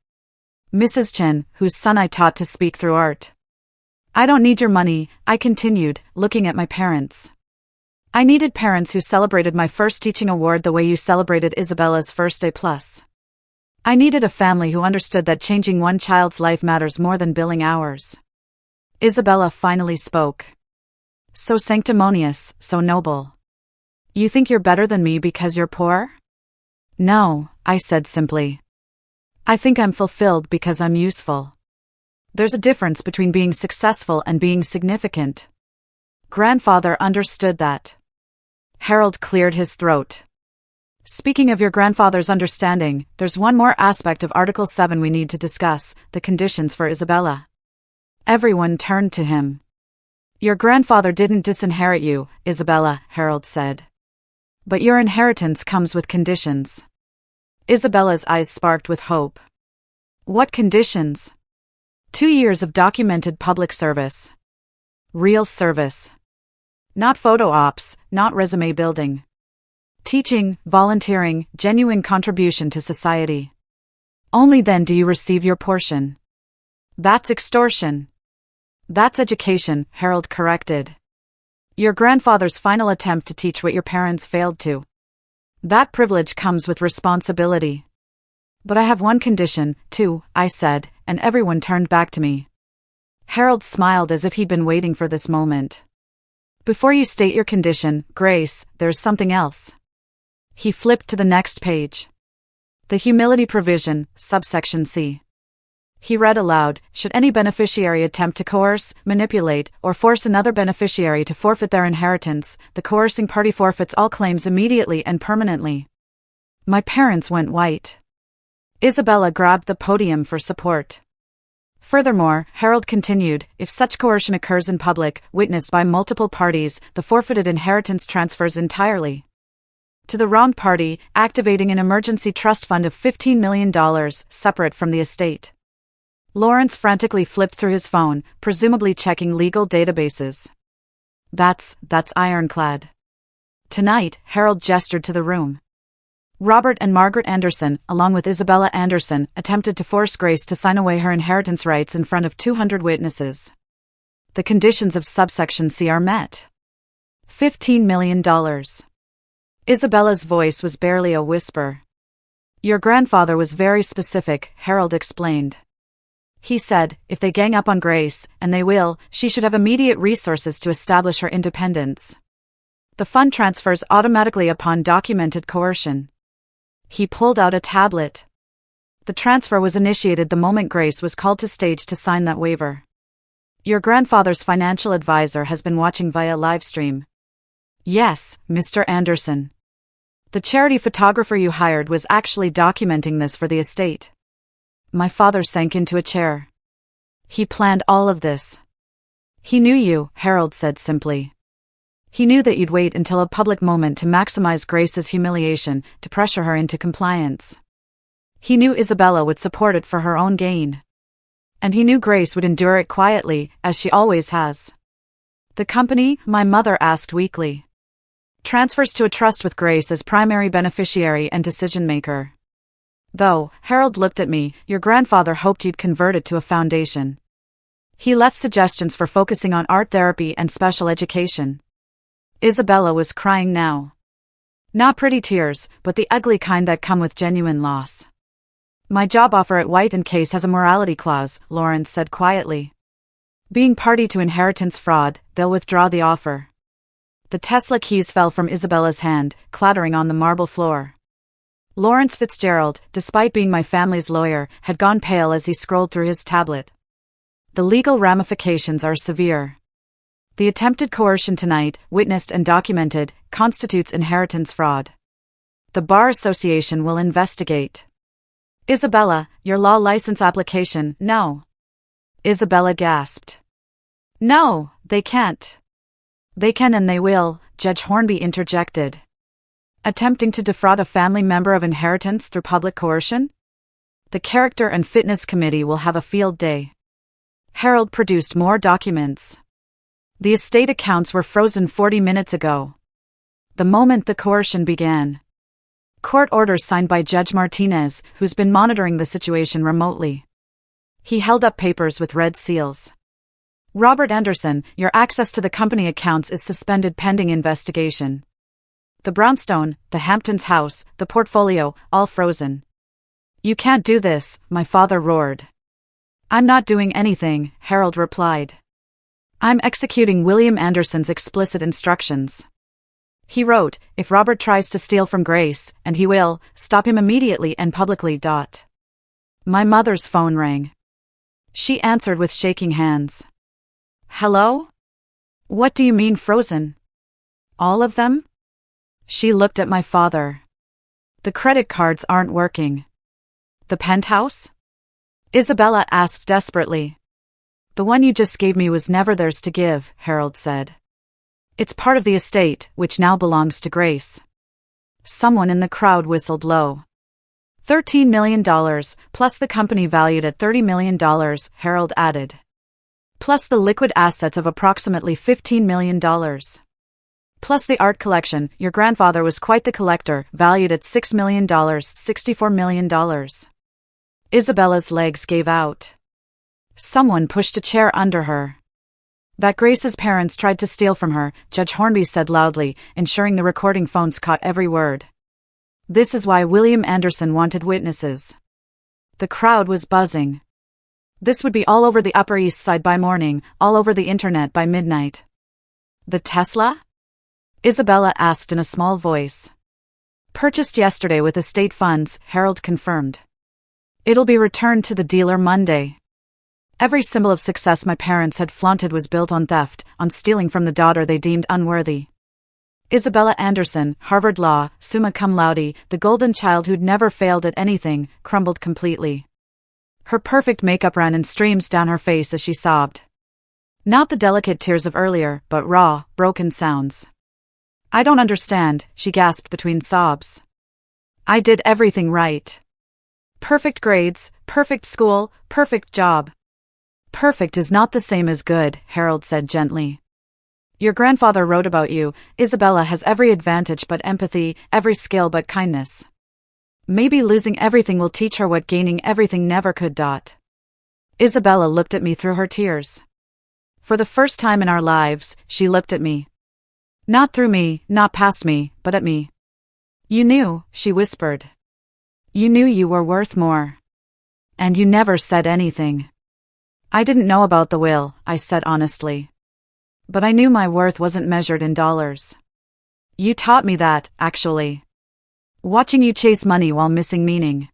Mrs. Chen, whose son I taught to speak through art. I don't need your money, I continued, looking at my parents. I needed parents who celebrated my first teaching award the way you celebrated Isabella's first A+. I needed a family who understood that changing one child's life matters more than billing hours. Isabella finally spoke. So sanctimonious, so noble. You think you're better than me because you're poor? No, I said simply. I think I'm fulfilled because I'm useful. There's a difference between being successful and being significant. Grandfather understood that. Harold cleared his throat. Speaking of your grandfather's understanding, there's one more aspect of Article 7 we need to discuss, the conditions for Isabella. Everyone turned to him. Your grandfather didn't disinherit you, Isabella, Harold said. But your inheritance comes with conditions. Isabella's eyes sparked with hope. What conditions? 2 years of documented public service. Real service. Not photo ops, not resume building. Teaching, volunteering, genuine contribution to society. Only then do you receive your portion. That's extortion. That's education, Harold corrected. Your grandfather's final attempt to teach what your parents failed to. That privilege comes with responsibility. But I have one condition, too, I said, and everyone turned back to me. Harold smiled as if he'd been waiting for this moment. Before you state your condition, Grace, there's something else. He flipped to the next page. The humility provision, subsection C. He read aloud, should any beneficiary attempt to coerce, manipulate, or force another beneficiary to forfeit their inheritance, the coercing party forfeits all claims immediately and permanently. My parents went white. Isabella grabbed the podium for support. Furthermore, Harold continued, if such coercion occurs in public, witnessed by multiple parties, the forfeited inheritance transfers entirely to the wronged party, activating an emergency trust fund of $15 million, separate from the estate. Lawrence frantically flipped through his phone, presumably checking legal databases. That's ironclad. Tonight, Harold gestured to the room. Robert and Margaret Anderson, along with Isabella Anderson, attempted to force Grace to sign away her inheritance rights in front of 200 witnesses. The conditions of subsection C are met. $15 million. Isabella's voice was barely a whisper. Your grandfather was very specific, Harold explained. He said, if they gang up on Grace, and they will, she should have immediate resources to establish her independence. The fund transfers automatically upon documented coercion. He pulled out a tablet. The transfer was initiated the moment Grace was called to stage to sign that waiver. Your grandfather's financial advisor has been watching via livestream. Yes, Mr. Anderson. The charity photographer you hired was actually documenting this for the estate. My father sank into a chair. He planned all of this. He knew you, Harold said simply. He knew that you'd wait until a public moment to maximize Grace's humiliation, to pressure her into compliance. He knew Isabella would support it for her own gain. And he knew Grace would endure it quietly, as she always has. The company, my mother asked weakly. Transfers to a trust with Grace as primary beneficiary and decision-maker. Though, Harold looked at me, your grandfather hoped you'd convert it to a foundation. He left suggestions for focusing on art therapy and special education. Isabella was crying now. Not pretty tears, but the ugly kind that come with genuine loss. My job offer at White & Case has a morality clause, Lawrence said quietly. Being party to inheritance fraud, they'll withdraw the offer. The Tesla keys fell from Isabella's hand, clattering on the marble floor. Lawrence Fitzgerald, despite being my family's lawyer, had gone pale as he scrolled through his tablet. The legal ramifications are severe. The attempted coercion tonight, witnessed and documented, constitutes inheritance fraud. The Bar Association will investigate. Isabella, your law license application, no. Isabella gasped. No, they can't. They can and they will, Judge Hornby interjected. Attempting to defraud a family member of inheritance through public coercion? The Character and Fitness Committee will have a field day. Harold produced more documents. The estate accounts were frozen 40 minutes ago. The moment the coercion began. Court orders signed by Judge Martinez, who's been monitoring the situation remotely. He held up papers with red seals. Robert Anderson, your access to the company accounts is suspended pending investigation. The brownstone, the Hamptons house, the portfolio, all frozen. You can't do this, my father roared. I'm not doing anything, Harold replied. I'm executing William Anderson's explicit instructions. He wrote, if Robert tries to steal from Grace, and he will, stop him immediately and publicly. My mother's phone rang. She answered with shaking hands. Hello? What do you mean frozen? All of them? She looked at my father. The credit cards aren't working. The penthouse? Isabella asked desperately. The one you just gave me was never theirs to give, Harold said. It's part of the estate, which now belongs to Grace. Someone in the crowd whistled low. $13 million, plus the company valued at $30 million, Harold added. Plus the liquid assets of approximately $15 million. Plus the art collection, your grandfather was quite the collector, valued at $6 million, $64 million. Isabella's legs gave out. Someone pushed a chair under her. That Grace's parents tried to steal from her, Judge Hornby said loudly, ensuring the recording phones caught every word. This is why William Anderson wanted witnesses. The crowd was buzzing. This would be all over the Upper East Side by morning, all over the internet by midnight. The Tesla? Isabella asked in a small voice. Purchased yesterday with estate funds, Harold confirmed. It'll be returned to the dealer Monday. Every symbol of success my parents had flaunted was built on theft, on stealing from the daughter they deemed unworthy. Isabella Anderson, Harvard Law, summa cum laude, the golden child who'd never failed at anything, crumbled completely. Her perfect makeup ran in streams down her face as she sobbed. Not the delicate tears of earlier, but raw, broken sounds. I don't understand, she gasped between sobs. I did everything right. Perfect grades, perfect school, perfect job. Perfect is not the same as good, Harold said gently. Your grandfather wrote about you. Isabella has every advantage but empathy, every skill but kindness. Maybe losing everything will teach her what gaining everything never could. Isabella looked at me through her tears. For the first time in our lives, she looked at me. Not through me, not past me, but at me. You knew, she whispered. You knew you were worth more. And you never said anything. I didn't know about the will, I said honestly. But I knew my worth wasn't measured in dollars. You taught me that, actually. Watching you chase money while missing meaning.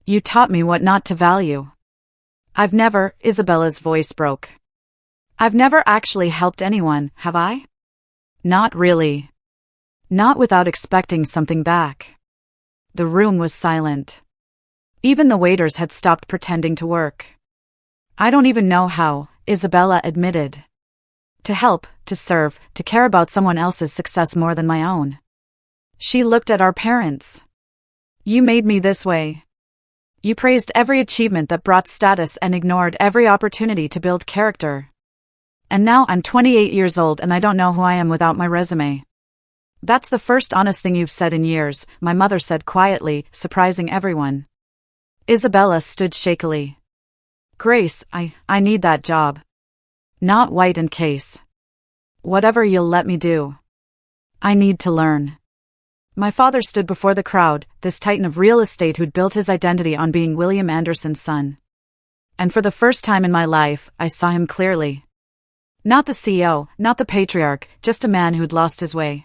You taught me what not to value. I've never, Isabella's voice broke. I've never actually helped anyone, have I? Not really. Not without expecting something back. The room was silent. Even the waiters had stopped pretending to work. I don't even know how, Isabella admitted. To help, to serve, to care about someone else's success more than my own. She looked at our parents. You made me this way. You praised every achievement that brought status and ignored every opportunity to build character. And now I'm 28 years old and I don't know who I am without my resume. That's the first honest thing you've said in years, my mother said quietly, surprising everyone. Isabella stood shakily. Grace, I need that job. Not White and Case. Whatever you'll let me do. I need to learn. My father stood before the crowd, this titan of real estate who'd built his identity on being William Anderson's son. And for the first time in my life, I saw him clearly. Not the CEO, not the patriarch, just a man who'd lost his way.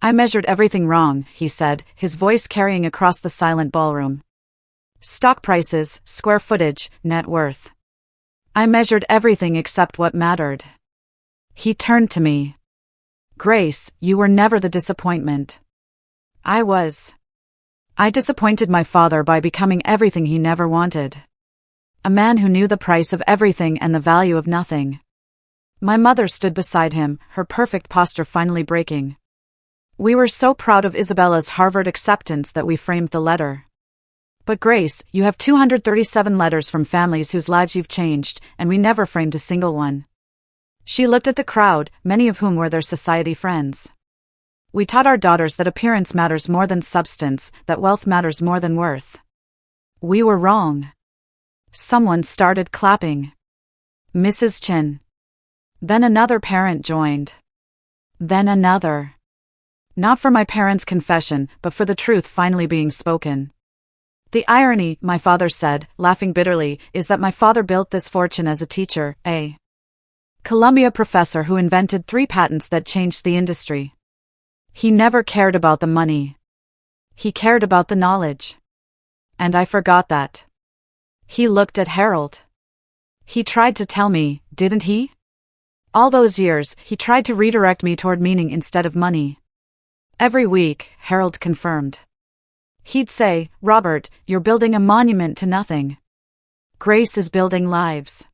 I measured everything wrong, he said, his voice carrying across the silent ballroom. Stock prices, square footage, net worth. I measured everything except what mattered. He turned to me. Grace, you were never the disappointment. I was. I disappointed my father by becoming everything he never wanted. A man who knew the price of everything and the value of nothing. My mother stood beside him, her perfect posture finally breaking. We were so proud of Isabella's Harvard acceptance that we framed the letter. But Grace, you have 237 letters from families whose lives you've changed, and we never framed a single one. She looked at the crowd, many of whom were their society friends. We taught our daughters that appearance matters more than substance, that wealth matters more than worth. We were wrong. Someone started clapping. Mrs. Chin. Then another parent joined. Then another. Not for my parents' confession, but for the truth finally being spoken. The irony, my father said, laughing bitterly, is that my father built this fortune as a teacher, a Columbia professor who invented 3 patents that changed the industry. He never cared about the money. He cared about the knowledge. And I forgot that. He looked at Harold. He tried to tell me, didn't he? All those years, he tried to redirect me toward meaning instead of money. Every week, Harold confirmed. He'd say, Robert, you're building a monument to nothing. Grace is building lives.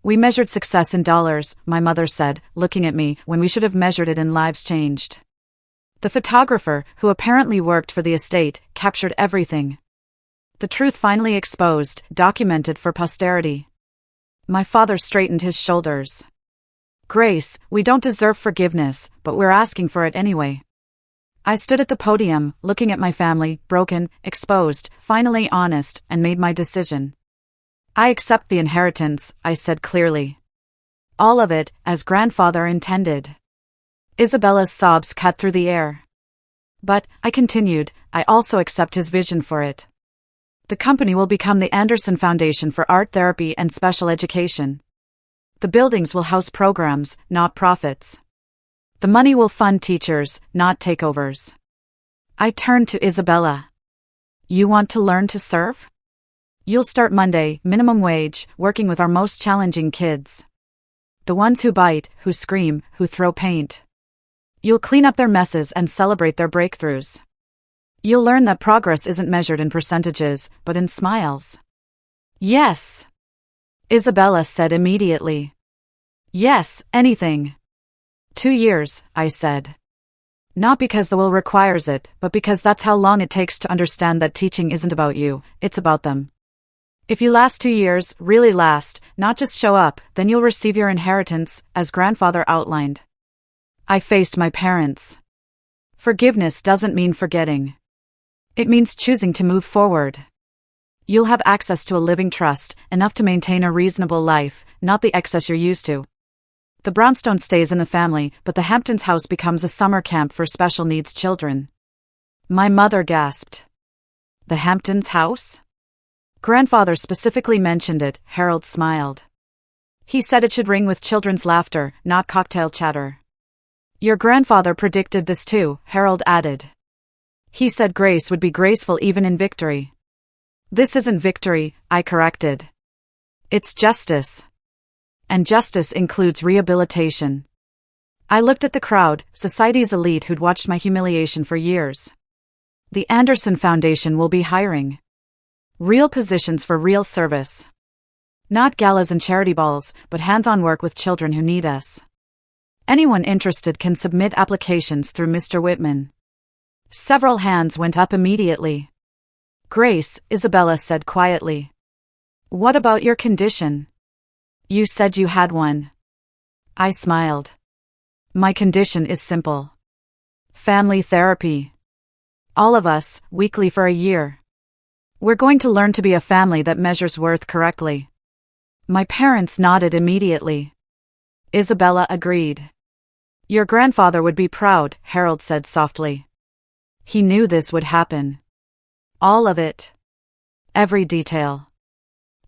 We measured success in dollars, my mother said, looking at me, when we should have measured it in lives changed. The photographer, who apparently worked for the estate, captured everything. The truth finally exposed, documented for posterity. My father straightened his shoulders. Grace, we don't deserve forgiveness, but we're asking for it anyway. I stood at the podium, looking at my family, broken, exposed, finally honest, and made my decision. I accept the inheritance, I said clearly. All of it, as grandfather intended. Isabella's sobs cut through the air. But, I continued, I also accept his vision for it. The company will become the Anderson Foundation for Art Therapy and Special Education. The buildings will house programs, not profits. The money will fund teachers, not takeovers. I turned to Isabella. You want to learn to surf? You'll start Monday, minimum wage, working with our most challenging kids. The ones who bite, who scream, who throw paint. You'll clean up their messes and celebrate their breakthroughs. You'll learn that progress isn't measured in percentages, but in smiles. Yes, Isabella said immediately. Yes, anything. 2 years, I said. Not because the will requires it, but because that's how long it takes to understand that teaching isn't about you, it's about them. If you last 2 years, really last, not just show up, then you'll receive your inheritance, as grandfather outlined. I faced my parents. Forgiveness doesn't mean forgetting. It means choosing to move forward. You'll have access to a living trust, enough to maintain a reasonable life, not the excess you're used to. The brownstone stays in the family, but the Hamptons house becomes a summer camp for special needs children. My mother gasped. The Hamptons house? Grandfather specifically mentioned it, Harold smiled. He said it should ring with children's laughter, not cocktail chatter. Your grandfather predicted this too, Harold added. He said grace would be graceful even in victory. This isn't victory, I corrected. It's justice. And justice includes rehabilitation. I looked at the crowd, society's elite who'd watched my humiliation for years. The Anderson Foundation will be hiring. Real positions for real service. Not galas and charity balls, but hands-on work with children who need us. Anyone interested can submit applications through Mr. Whitman. Several hands went up immediately. Grace, Isabella said quietly. What about your condition? You said you had one. I smiled. My condition is simple. Family therapy. All of us, weekly for a year. We're going to learn to be a family that measures worth correctly. My parents nodded immediately. Isabella agreed. Your grandfather would be proud, Harold said softly. He knew this would happen. All of it. Every detail.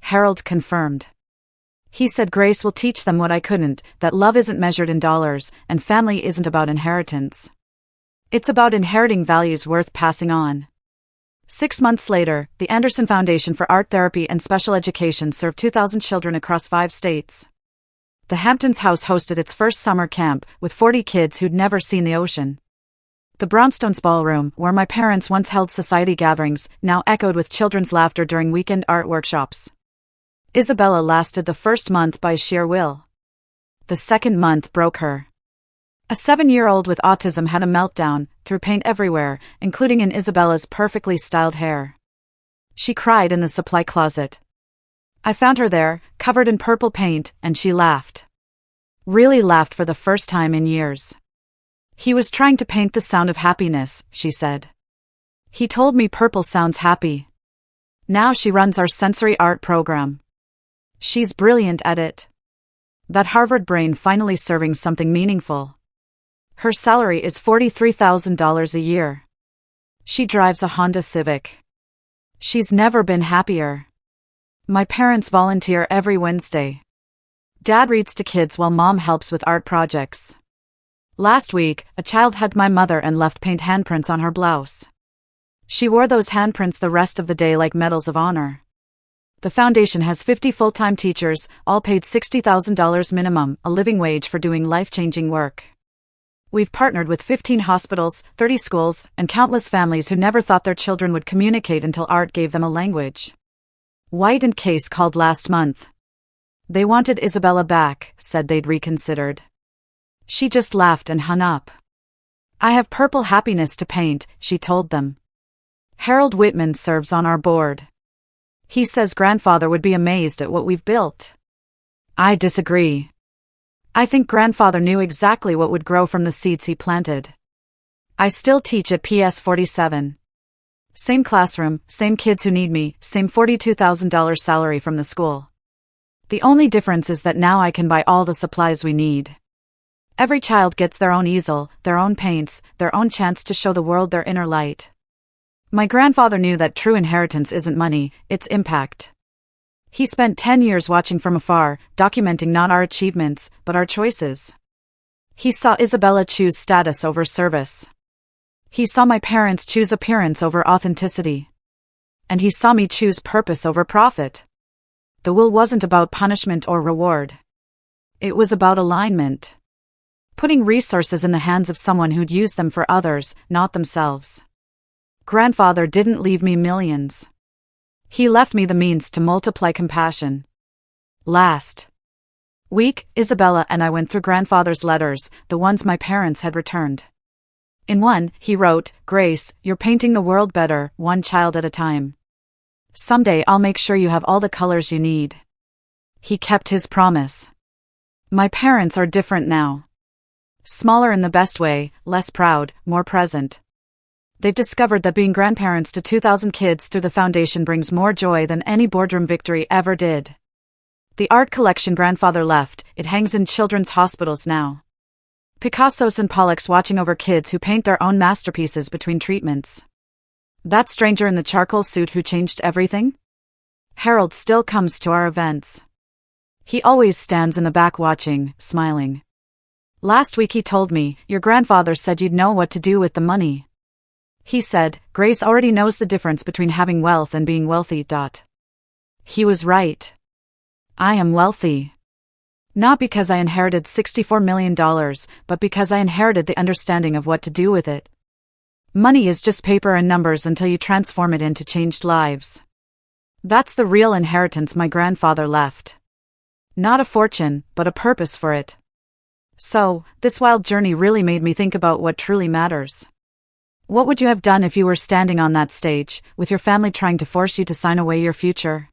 Harold confirmed. He said Grace will teach them what I couldn't, that love isn't measured in dollars, and family isn't about inheritance. It's about inheriting values worth passing on. 6 months later, the Anderson Foundation for Art Therapy and Special Education served 2,000 children across 5 states. The Hamptons house hosted its first summer camp, with 40 kids who'd never seen the ocean. The Brownstones ballroom, where my parents once held society gatherings, now echoed with children's laughter during weekend art workshops. Isabella lasted the first month by sheer will. The second month broke her. A 7-year-old with autism had a meltdown, threw paint everywhere, including in Isabella's perfectly styled hair. She cried in the supply closet. I found her there, covered in purple paint, and she laughed. Really laughed for the first time in years. He was trying to paint the sound of happiness, she said. He told me purple sounds happy. Now she runs our sensory art program. She's brilliant at it. That Harvard brain finally serving something meaningful. Her salary is $43,000 a year. She drives a Honda Civic. She's never been happier. My parents volunteer every Wednesday. Dad reads to kids while Mom helps with art projects. Last week, a child hugged my mother and left paint handprints on her blouse. She wore those handprints the rest of the day like medals of honor. The foundation has 50 full-time teachers, all paid $60,000 minimum, a living wage for doing life-changing work. We've partnered with 15 hospitals, 30 schools, and countless families who never thought their children would communicate until art gave them a language. White and Case called last month. They wanted Isabella back, said they'd reconsidered. She just laughed and hung up. I have purple happiness to paint, she told them. Harold Whitman serves on our board. He says grandfather would be amazed at what we've built. I disagree. I think grandfather knew exactly what would grow from the seeds he planted. I still teach at PS 47. Same classroom, same kids who need me, same $42,000 salary from the school. The only difference is that now I can buy all the supplies we need. Every child gets their own easel, their own paints, their own chance to show the world their inner light. My grandfather knew that true inheritance isn't money, it's impact. He spent 10 years watching from afar, documenting not our achievements, but our choices. He saw Isabella choose status over service. He saw my parents choose appearance over authenticity. And he saw me choose purpose over profit. The will wasn't about punishment or reward. It was about alignment. Putting resources in the hands of someone who'd use them for others, not themselves. Grandfather didn't leave me millions. He left me the means to multiply compassion. Last week, Isabella and I went through grandfather's letters, the ones my parents had returned. In one, he wrote, "Grace, you're painting the world better, one child at a time. Someday I'll make sure you have all the colors you need." He kept his promise. My parents are different now. Smaller in the best way, less proud, more present. They've discovered that being grandparents to 2,000 kids through the foundation brings more joy than any boardroom victory ever did. The art collection grandfather left, it hangs in children's hospitals now. Picassos and Pollocks watching over kids who paint their own masterpieces between treatments. That stranger in the charcoal suit who changed everything? Harold still comes to our events. He always stands in the back watching, smiling. Last week he told me, "Your grandfather said you'd know what to do with the money." He said, "Grace already knows the difference between having wealth and being wealthy." He was right. I am wealthy. Not because I inherited $64 million, but because I inherited the understanding of what to do with it. Money is just paper and numbers until you transform it into changed lives. That's the real inheritance my grandfather left. Not a fortune, but a purpose for it. So, this wild journey really made me think about what truly matters. What would you have done if you were standing on that stage, with your family trying to force you to sign away your future?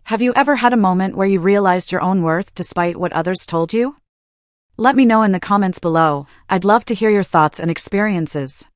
Have you ever had a moment where you realized your own worth despite what others told you? Let me know in the comments below. I'd love to hear your thoughts and experiences.